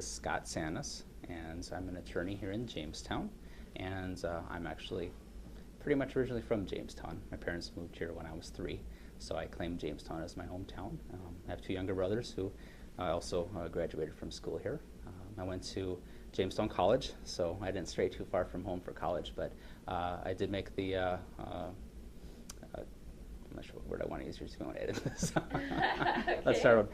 is Scott Sanis, and I'm an attorney here in Jamestown. And I'm actually pretty much originally from Jamestown. My parents moved here when I was 3, so I claim Jamestown as my hometown. I have 2 younger brothers who also graduated from school here. I went to Jamestown College, so I didn't stray too far from home for college, but I did make the I'm not sure what word I want to use here, so we want to edit this. Okay. Let's start with,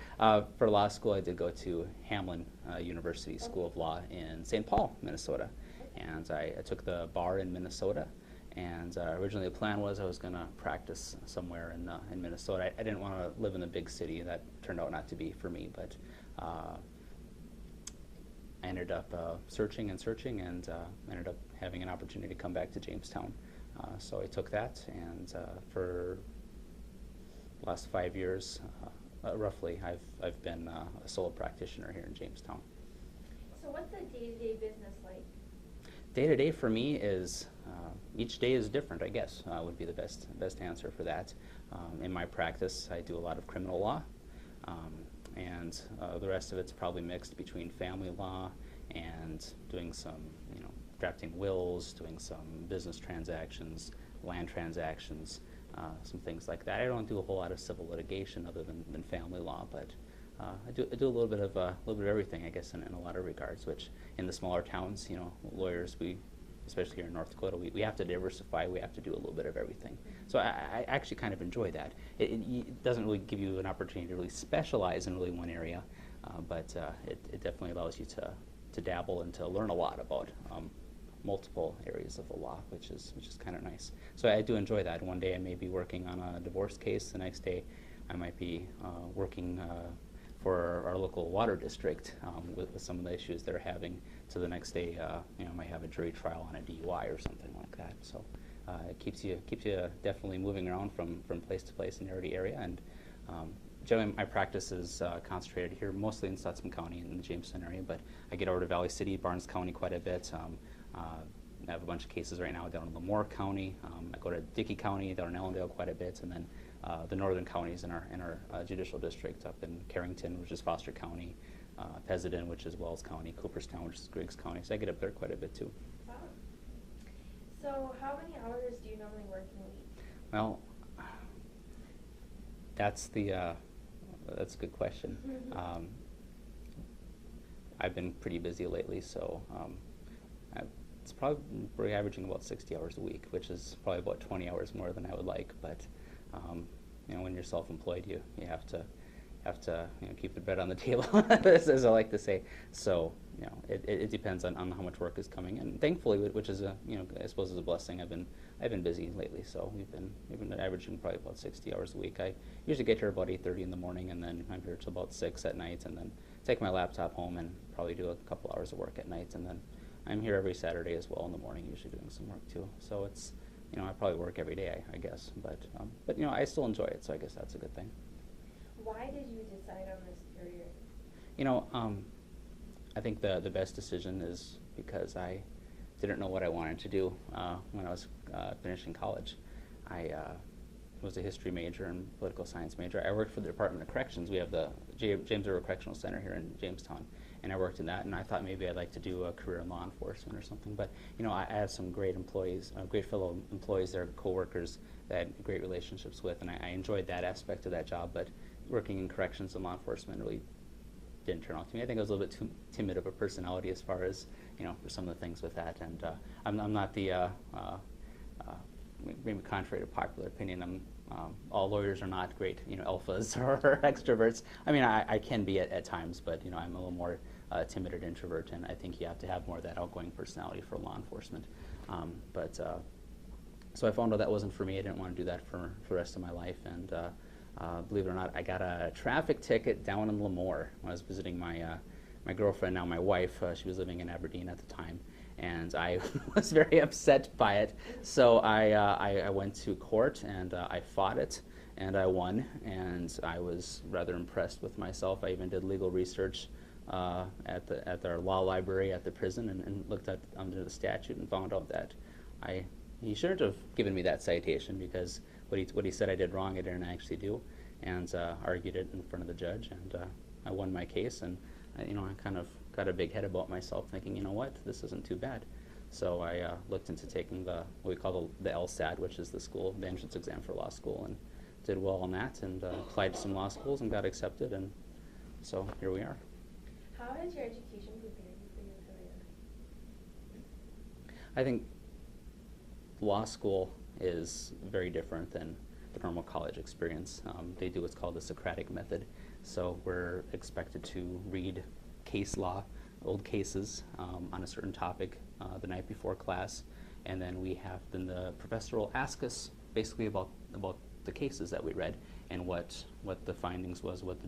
for law school, I did go to Hamlin University School of Law in St. Paul, Minnesota. And I took the bar in Minnesota. And originally the plan was I was going to practice somewhere in Minnesota. I didn't want to live in the big city. That turned out not to be for me, but I ended up searching and ended up having an opportunity to come back to Jamestown. So I took that, and for the last 5 years, roughly, I've been a solo practitioner here in Jamestown. So what's the day-to-day business like? Day-to-day for me is, each day is different, I guess, would be the best answer for that. In my practice, I do a lot of criminal law, and the rest of it's probably mixed between family law and doing some, drafting wills, doing some business transactions, land transactions, some things like that. I don't do a whole lot of civil litigation other than family law, but I do a little bit of everything, I guess, in a lot of regards. Which in the smaller towns, lawyers, especially here in North Dakota, we have to diversify. We have to do a little bit of everything. So I actually kind of enjoy that. It doesn't really give you an opportunity to really specialize in really one area, but it definitely allows you to dabble and to learn a lot about multiple areas of the law, which is kind of nice. So I do enjoy that. One day I may be working on a divorce case. The next day I might be working for our local water district with some of the issues they're having. So the next day, I might have a jury trial on a DUI or something like that. So it keeps you definitely moving around from place to place in the area. And generally, my practice is concentrated here, mostly in Stutsman County in the Jamestown area. But I get over to Valley City, Barnes County quite a bit. I have a bunch of cases right now down in Lemoore County. I go to Dickey County, down in Ellendale quite a bit, and then the northern counties in our judicial district up in Carrington, which is Foster County, Peasiden, which is Wells County, Cooperstown, which is Griggs County. So I get up there quite a bit too. Wow. So how many hours do you normally work in a week? Well, that's a good question. I've been pretty busy lately, so it's probably averaging about 60 hours a week, which is probably about 20 hours more than I would like. But when you're self-employed, you have to keep the bread on the table, as I like to say. So it depends on how much work is coming, and thankfully, which is I suppose is a blessing. I've been busy lately, so we've been averaging probably about 60 hours a week. I usually get here about 8:30 in the morning, and then I'm here till about 6 at night, and then take my laptop home and probably do a couple hours of work at night, and then I'm here every Saturday as well in the morning, usually doing some work too. So it's I probably work every day, I guess, but I still enjoy it, so I guess that's a good thing. Why did you decide on this career? I think the best decision is because I didn't know what I wanted to do when I was finishing college. I was a history major and political science major. I worked for the Department of Corrections. We have the James River Correctional Center here in Jamestown, and I worked in that, and I thought maybe I'd like to do a career in law enforcement or something. But I have some great employees, great fellow employees there, coworkers that I had great relationships with, and I enjoyed that aspect of that job. But working in corrections and law enforcement really didn't turn out to me. I think I was a little bit too timid of a personality as far as for some of the things with that, and I'm not the maybe contrary to popular opinion, all lawyers are not great, alphas or extroverts. I mean, I can be at times, but I'm a little more timid and introvert, and I think you have to have more of that outgoing personality for law enforcement. So I found out that wasn't for me. I didn't want to do that for the rest of my life, and believe it or not, I got a traffic ticket down in Lemoore when I was visiting my girlfriend, now my wife. She was living in Aberdeen at the time, and I was very upset by it. So I went to court, and I fought it, and I won, and I was rather impressed with myself. I even did legal research at our law library at the prison, and looked at under the statute and found out that he shouldn't have given me that citation, because what he said I did wrong, I didn't actually do, and argued it in front of the judge, and I won my case, and I kind of got a big head about myself, thinking, you know what, this isn't too bad. So I looked into taking what we call the LSAT, which is the entrance exam for law school, and did well on that, and applied to some law schools and got accepted, and so here we are. How has your education prepared you for your career? I think law school is very different than the normal college experience. They do what's called the Socratic method. So we're expected to read case law, old cases on a certain topic the night before class, and then the professor will ask us basically about the cases that we read and what the findings was, what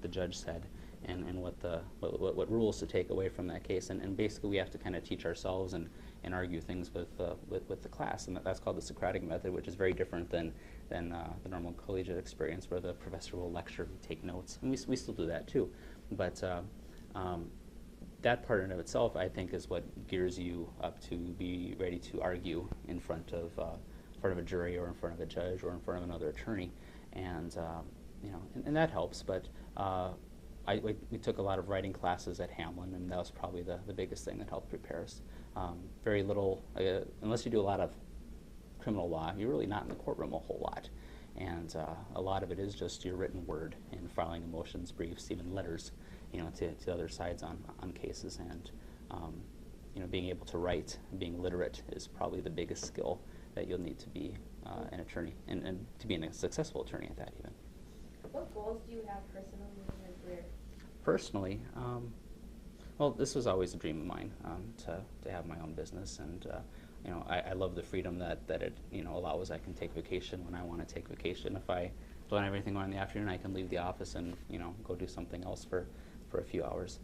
the judge said, and what rules to take away from that case, and basically we have to kind of teach ourselves and argue things with the class, and that's called the Socratic method, which is very different than the normal collegiate experience where the professor will lecture and take notes, and we still do that too, but that part in of itself, I think, is what gears you up to be ready to argue in front of a jury or in front of a judge or in front of another attorney, and and that helps, but we took a lot of writing classes at Hamlin, and that was probably the biggest thing that helped prepare us. Very little, unless you do a lot of criminal law, you're really not in the courtroom a whole lot. And a lot of it is just your written word and filing of motions, briefs, even letters, to other sides on cases. And being able to write, being literate is probably the biggest skill that you'll need to be an attorney, and to be a successful attorney at that even. What goals do you have personally in your career? Personally, well, this was always a dream of mine, to have my own business, and I love the freedom that it allows. I can take vacation when I want to take vacation. If I don't have anything on in the afternoon, I can leave the office and go do something else for a few hours.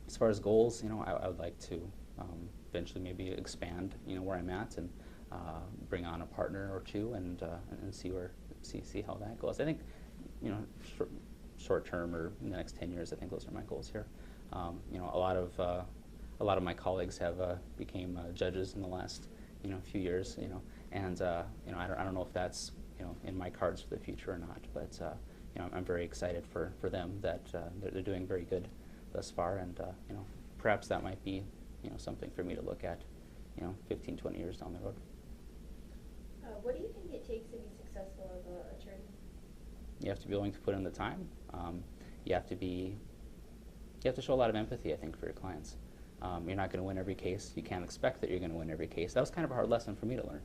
As far as goals, I would like to eventually maybe expand where I'm at and bring on a partner or two and see how that goes. I think short term or in the next 10 years, I think those are my goals here. A lot of my colleagues have became judges in the last few years, and I don't know if that's in my cards for the future or not, but I'm very excited for them that they're doing very good thus far, and perhaps that might be something for me to look at 15, 20 years down the road. What do you think it takes to be successful as an attorney? You have to be willing to put in the time. You have to show a lot of empathy, I think, for your clients. You're not going to win every case. You can't expect that you're going to win every case. That was kind of a hard lesson for me to learn.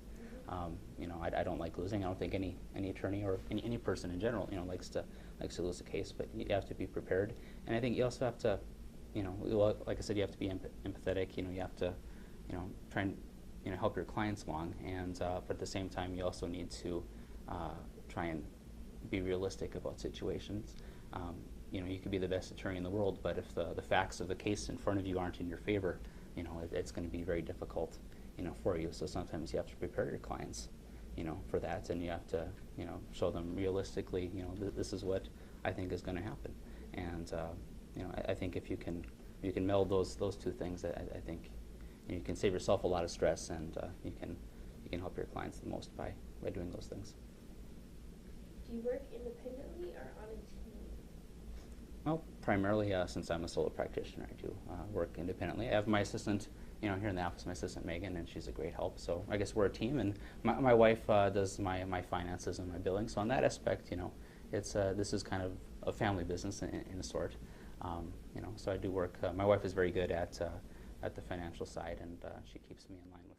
I don't like losing. I don't think any attorney or any person in general likes to lose a case. But you have to be prepared. And I think you also have to, like I said, you have to be empathetic. You have to try and help your clients along. And but at the same time, you also need to try and be realistic about situations. You could be the best attorney in the world, but if the facts of the case in front of you aren't in your favor, it's going to be very difficult, for you. So sometimes you have to prepare your clients, for that, and you have to, show them realistically, this is what I think is going to happen. And I think if you can meld those two things, I think you can save yourself a lot of stress, and you can help your clients the most by doing those things. Do you work independently or on a team? Well, primarily since I'm a solo practitioner, I do work independently. I have my assistant, here in the office, my assistant Megan, and she's a great help. So I guess we're a team, and my wife does my finances and my billing. So on that aspect, it's this is kind of a family business in a sort. So I do work. My wife is very good at the financial side, and she keeps me in line with